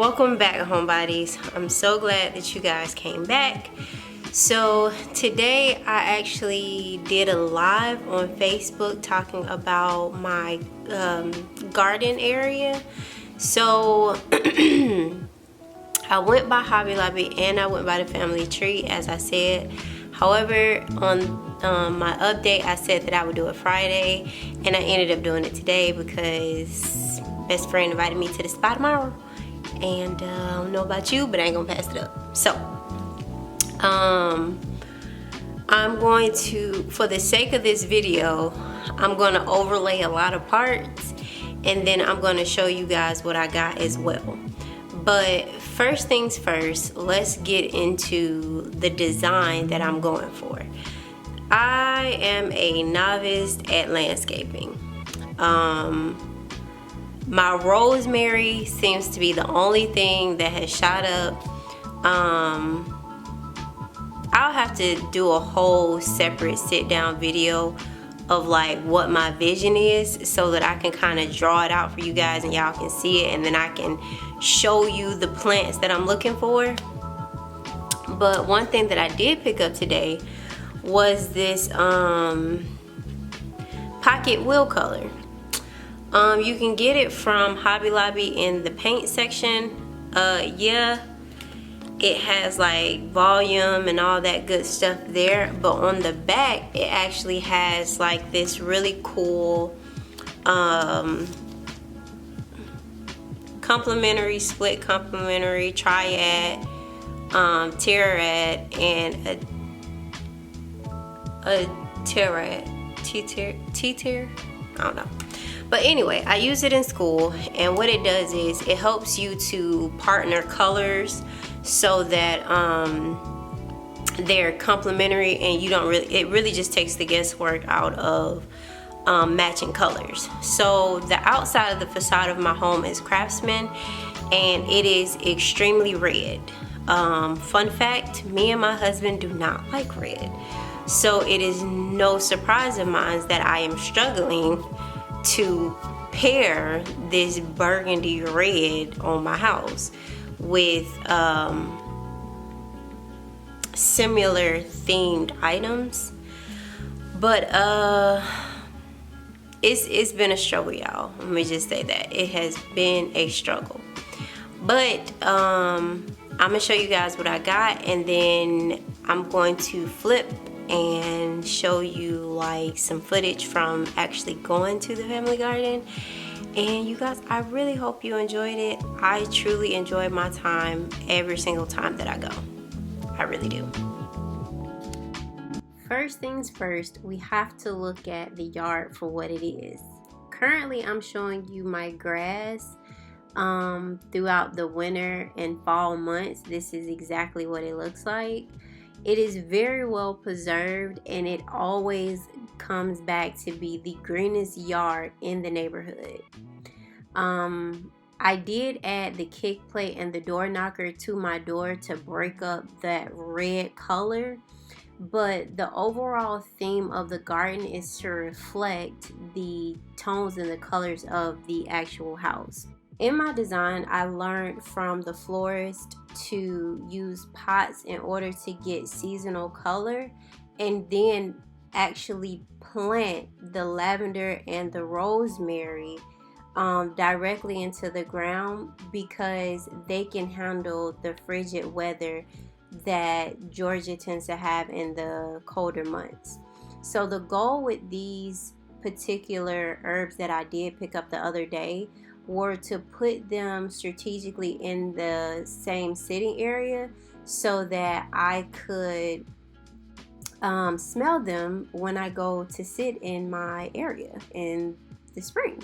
Welcome back, Homebodies. I'm so glad that you guys came back. So today I actually did a live on Facebook talking about my garden area. So I went by Hobby Lobby and I went by the family tree, as I said. However, on my update, I said that I would do it Friday, and I ended up doing it today because best friend invited me to the spa tomorrow. And I don't know about you, but I ain't gonna pass it up. So I'm going to, for the sake of this video, I'm gonna overlay a lot of parts, and then I'm gonna show you guys what I got as well. But first things first, let's get into the design that I'm going for. I am a novice at landscaping. My rosemary seems to be the only thing that has shot up. I'll have to do a whole separate sit down video of like what my vision is, so that I can kind of draw it out for you guys and y'all can see it, and then I can show you the plants that I'm looking for. But one thing that I did pick up today was this pocket wheel color. You can get it from Hobby Lobby in the paint section. Yeah, it has like volume and all that good stuff there, but on the back it actually has like this really cool complementary, split complementary, triad, terad, and a terad, T-tier, I don't know. But anyway, I use it in school, and what it does is it helps you to partner colors so that they're complementary, and you don't really, it really just takes the guesswork out of matching colors. So the outside of the facade of my home is Craftsman, and it is extremely red. Fun fact, me and my husband do not like red. So it is no surprise of mine that I am struggling to pair this burgundy red on my house with similar themed items. But it's been a struggle, y'all. Let me just say that it has been a struggle. But I'm gonna show you guys what I got, and then I'm going to flip and show you like some footage from actually going to the family garden. And you guys, I really hope you enjoyed it. I truly enjoy my time every single time that I go. I really do. First things first, we have to look at the yard for what it is. Currently, I'm showing you my grass throughout the winter and fall months. This is exactly what it looks like. It is very well preserved, and it always comes back to be the greenest yard in the neighborhood. I did add the kick plate and the door knocker to my door to break up that red color, but the overall theme of the garden is to reflect the tones and the colors of the actual house. In my design, I learned from the florist to use pots in order to get seasonal color, and then actually plant the lavender and the rosemary directly into the ground, because they can handle the frigid weather that Georgia tends to have in the colder months. So the goal with these particular herbs that I did pick up the other day were to put them strategically in the same sitting area so that I could smell them when I go to sit in my area in the spring.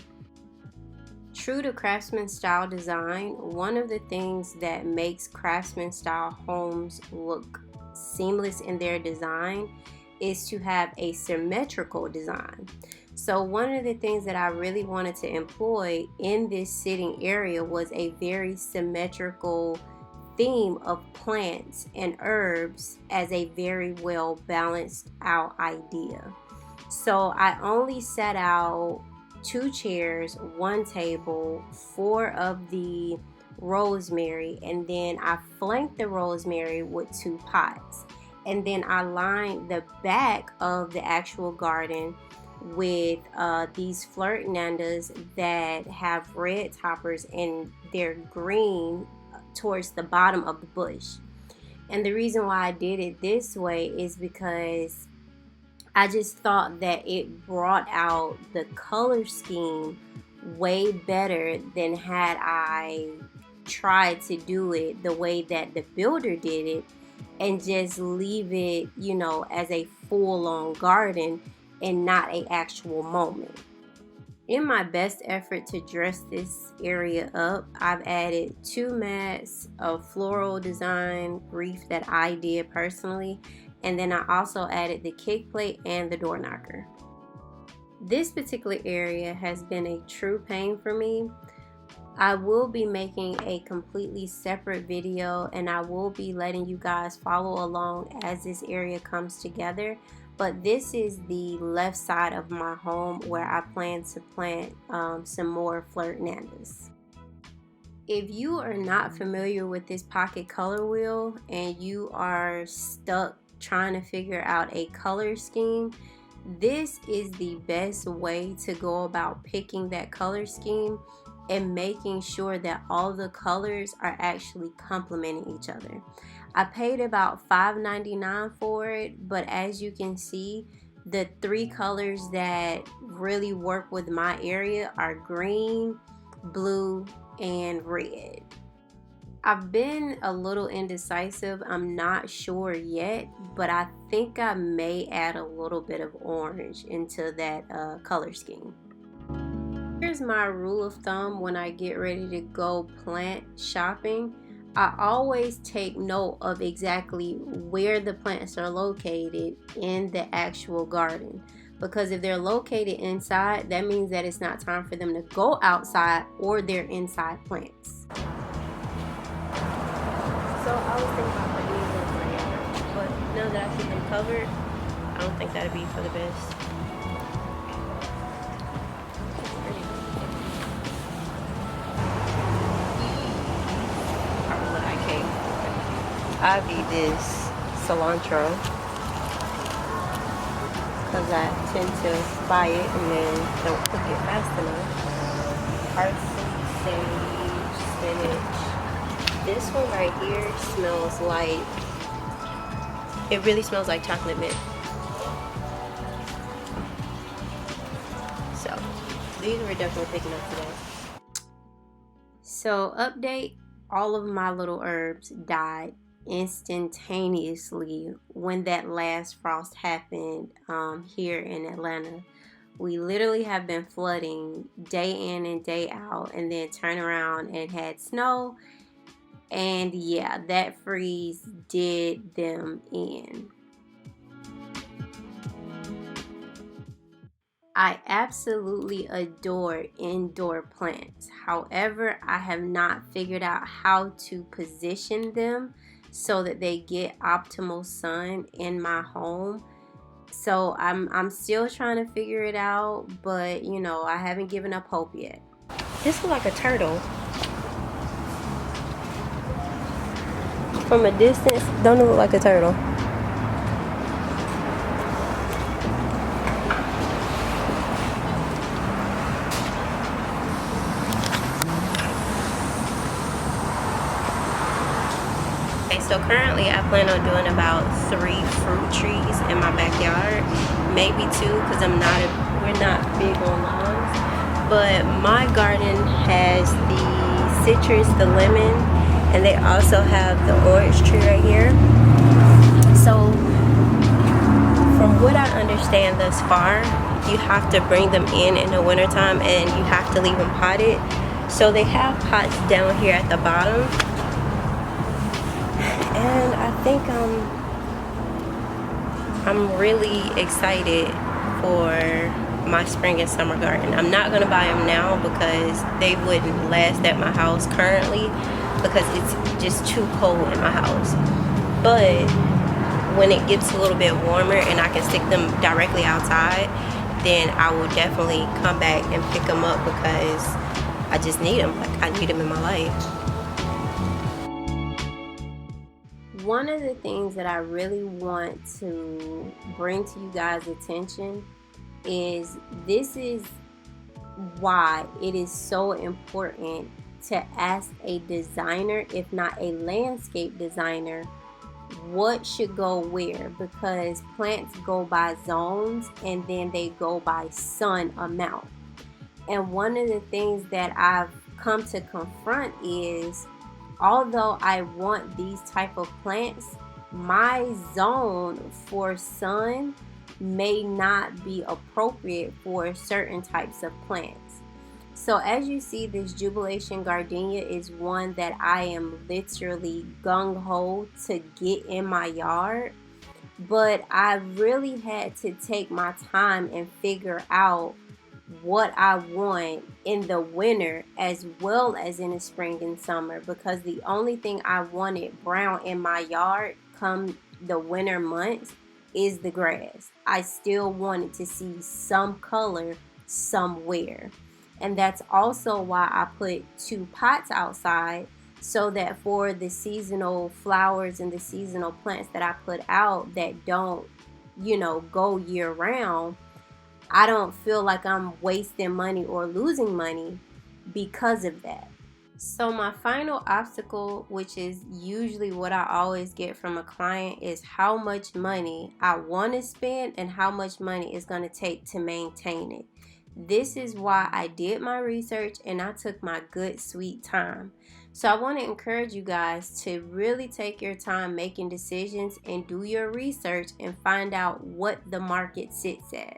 True to Craftsman style design, one of the things that makes Craftsman style homes look seamless in their design is to have a symmetrical design. So one of the things that I really wanted to employ in this sitting area was a very symmetrical theme of plants and herbs as a very well balanced out idea. So I only set out 2 chairs, 1 table, 4 of the rosemary, and then I flanked the rosemary with 2 pots. And then I lined the back of the actual garden with these flirt-nandas that have red toppers and they're green towards the bottom of the bush. And the reason why I did it this way is because I just thought that it brought out the color scheme way better than had I tried to do it the way that the builder did it and just leave it, you know, as a full-on garden and not an actual moment. In my best effort to dress this area up, I've added 2 mats of floral design wreath that I did personally, and then I also added the kick plate and the door knocker. This particular area has been a true pain for me. I will be making a completely separate video, and I will be letting you guys follow along as this area comes together. But this is the left side of my home where I plan to plant some more flirt-nandas. If you are not familiar with this pocket color wheel and you are stuck trying to figure out a color scheme, this is the best way to go about picking that color scheme and making sure that all the colors are actually complementing each other. I paid about $5.99 for it, but as you can see, the 3 colors that really work with my area are green, blue, and red. I've been a little indecisive. I'm not sure yet, but I think I may add a little bit of orange into that color scheme. Here's my rule of thumb when I get ready to go plant shopping. I always take note of exactly where the plants are located in the actual garden, because if they're located inside, that means that it's not time for them to go outside or they're inside plants. So I was thinking about putting these in my yard, but now that I see them covered, I don't think that'd be for the best. I eat this cilantro because I tend to buy it and then don't cook it fast enough. Parsley, sage, spinach. This one right here smells like, it really smells like chocolate mint. So these were definitely picking up today. So update, all of my little herbs died instantaneously when that last frost happened here in Atlanta. We literally have been flooding day in and day out, and then turn around and had snow, and yeah, that freeze did them in. I absolutely adore indoor plants. However, I have not figured out how to position them so that they get optimal sun in my home. So I'm still trying to figure it out, but you know, I haven't given up hope yet. This looks like a turtle. From a distance, don't it look like a turtle? So currently I plan on doing about 3 fruit trees in my backyard, maybe 2 because we're not big on lawns. But my garden has the citrus, the lemon, and they also have the orange tree right here. So from what I understand thus far, you have to bring them in the wintertime and you have to leave them potted. So they have pots down here at the bottom. And I think I'm really excited for my spring and summer garden. I'm not gonna buy them now because they wouldn't last at my house currently because it's just too cold in my house. But when it gets a little bit warmer and I can stick them directly outside, then I will definitely come back and pick them up because I just need them. Like, I need them in my life. One of the things that I really want to bring to you guys' attention is this is why it is so important to ask a designer, if not a landscape designer, what should go where, because plants go by zones and then they go by sun amount. And one of the things that I've come to confront is, although I want these type of plants, my zone for sun may not be appropriate for certain types of plants. So as you see, this Jubilation Gardenia is one that I am literally gung-ho to get in my yard. But I really had to take my time and figure out what I want in the winter as well as in the spring and summer, because the only thing I wanted brown in my yard come the winter months is the grass. I still wanted to see some color somewhere. And that's also why I put 2 pots outside, so that for the seasonal flowers and the seasonal plants that I put out that don't, go year round, I don't feel like I'm wasting money or losing money because of that. So my final obstacle, which is usually what I always get from a client, is how much money I want to spend and how much money it's going to take to maintain it. This is why I did my research and I took my good sweet time. So I want to encourage you guys to really take your time making decisions and do your research and find out what the market sits at.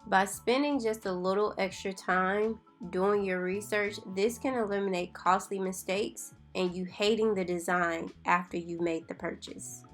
By spending just a little extra time doing your research, this can eliminate costly mistakes and you hating the design after you made the purchase.